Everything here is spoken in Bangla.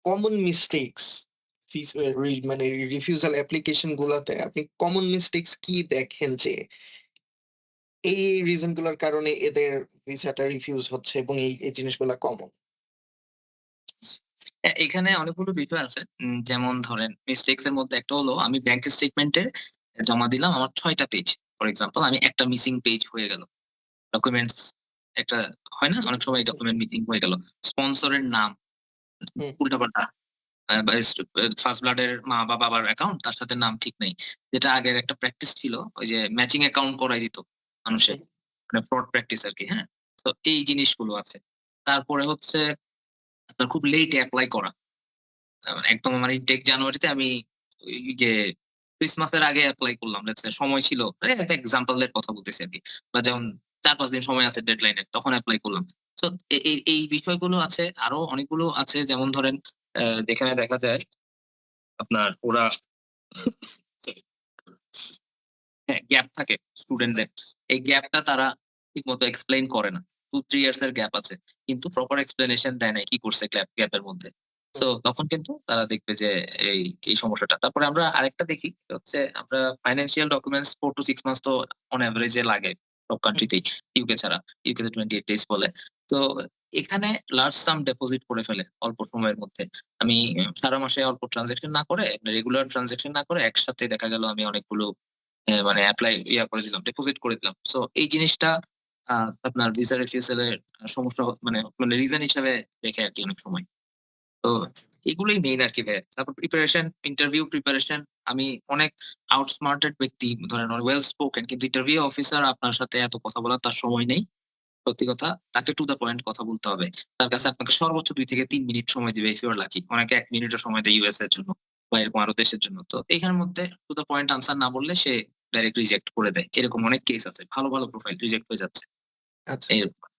কমন মিস্টেকস মানে রিফিউজাল অ্যাপ্লিকেশন গুলাতে আপনি কমন মিস্টেকস কি দেখেন যে এই রিজন গুলার কারণে এদের ভিসাটা রিফিউজ হচ্ছে এবং এই জিনিসগুলা কমন? এখানে অনেকগুলো বিষয় আছে। যেমন ধরেন মিস্টেকস এর মধ্যে একটা হলো আমি ব্যাংক স্টেটমেন্টে জমা দিলাম আমার ৬ টা পেজ। ফর এক্সাম্পল আমি একটা মিসিং পেজ হয়ে গেল। ডকুমেন্টস একটা হয় না? অনেক সময় ডকুমেন্ট মিসিং হয়ে গেল। স্পন্সরের নাম হুম, উল্টাপাল্টা বা ফার্স্ট ব্লাড এর মা বা বাবার অ্যাকাউন্ট তার সাথে নাম ঠিক নেই। যেটা আগের একটা প্র্যাকটিস ছিল ওই যে ম্যাচিং অ্যাকাউন্ট করাই দিত মানুষের। হুম, মানে ফ্রড প্র্যাকটিস আরকি, হ্যাঁ? তো এই জিনিসগুলো আছে। তারপরে হচ্ছে আপনার খুব লেট এপ্লাই করা। একদম আমার ইনটেক জানুয়ারিতে আমি ওই যে ক্রিসমাসের আগে এপ্লাই করলাম। লেটস সে সময় ছিল। একটা এক্সাম্পল এর কথা বলতেছি আরকি। বা যেমন ৪-৫ দিন সময় আছে ডেডলাইন এর তখন এপ্লাই করলাম। সো এই বিষয়গুলো আছে। আরো অনেকগুলো আছে যেমন ধরেন যেখানে দেখা যায় আপনার ওরা হ্যাঁ, গ্যাপ থাকে স্টুডেন্টদের। এই গ্যাপটা তারা ঠিকমতো এক্সপ্লেইন করে না। 2-3 ইয়ার্স এর গ্যাপ আছে। কিন্তু প্রপার এক্সপ্লেনেশন দেয় নাই কি করছে গ্যাপের মধ্যে। হুম, সো তখন কিন্তু তারা দেখবে যে এই, এই সমস্যাটা। তারপরে আমরা আরেকটা দেখি হচ্ছে আমরা ফাইন্যান্সিয়াল ডকুমেন্টস 4 to 6 মান্থস তো অন এভারেজ এ লাগে সব হুম, কান্ট্রিতেই। ইউকে ছাড়া। ইউকে তে 28 ডেজ বলে। তো এখানে লার্জ সাম ডিপোজিট করে ফেলে অল্প সময়ের মধ্যে। আমি সারা মাসে অল্প ট্রান্সেকশন না করে রেগুলার ট্রান্সেকশন না করে একসাথে দেখা গেল আমি অনেকগুলো মানে এপ্লাই করে দিলাম, ডিপোজিট করে দিলাম। সো এই জিনিসটা আ আপনার ভিসা রিফিউজাল এর সমস্যা মানে রিজন হিসেবে দেখে আরকি অনেক সময়। তো আচ্ছা। এগুলোই মেইন আরকি ভাইয়া। তারপর প্রিপারেশন, ইন্টারভিউ প্রিপারেশন আমি অনেক আউটস্মার্টেড ব্যক্তি ধরেন ওয়েল স্পোকেন কিন্তু ইন্টারভিউ অফিসার আপনার সাথে এত কথা বলার তার সময় নেই। সত্যি কথা তাকে টু দ্যা পয়েন্ট কথা বলতে হবে। তার কাছে আপনাকে সর্বোচ্চ ২ থেকে ৩ মিনিট সময় দিবে ইফ ইউ আর লাকি। অনেকে ১ মিনিটও সময় দেয় ইউএস এর জন্য বা এরকম আরো দেশের জন্য। তো এখানের মধ্যে টু দ্যা পয়েন্ট আনসার না বললে সে ডাইরেক্ট রিজেক্ট করে দেয়। এরকম অনেক কেস আছে। ভালো, ভালো প্রোফাইল রিজেক্ট হয়ে যাচ্ছে। আচ্ছা। এরকম।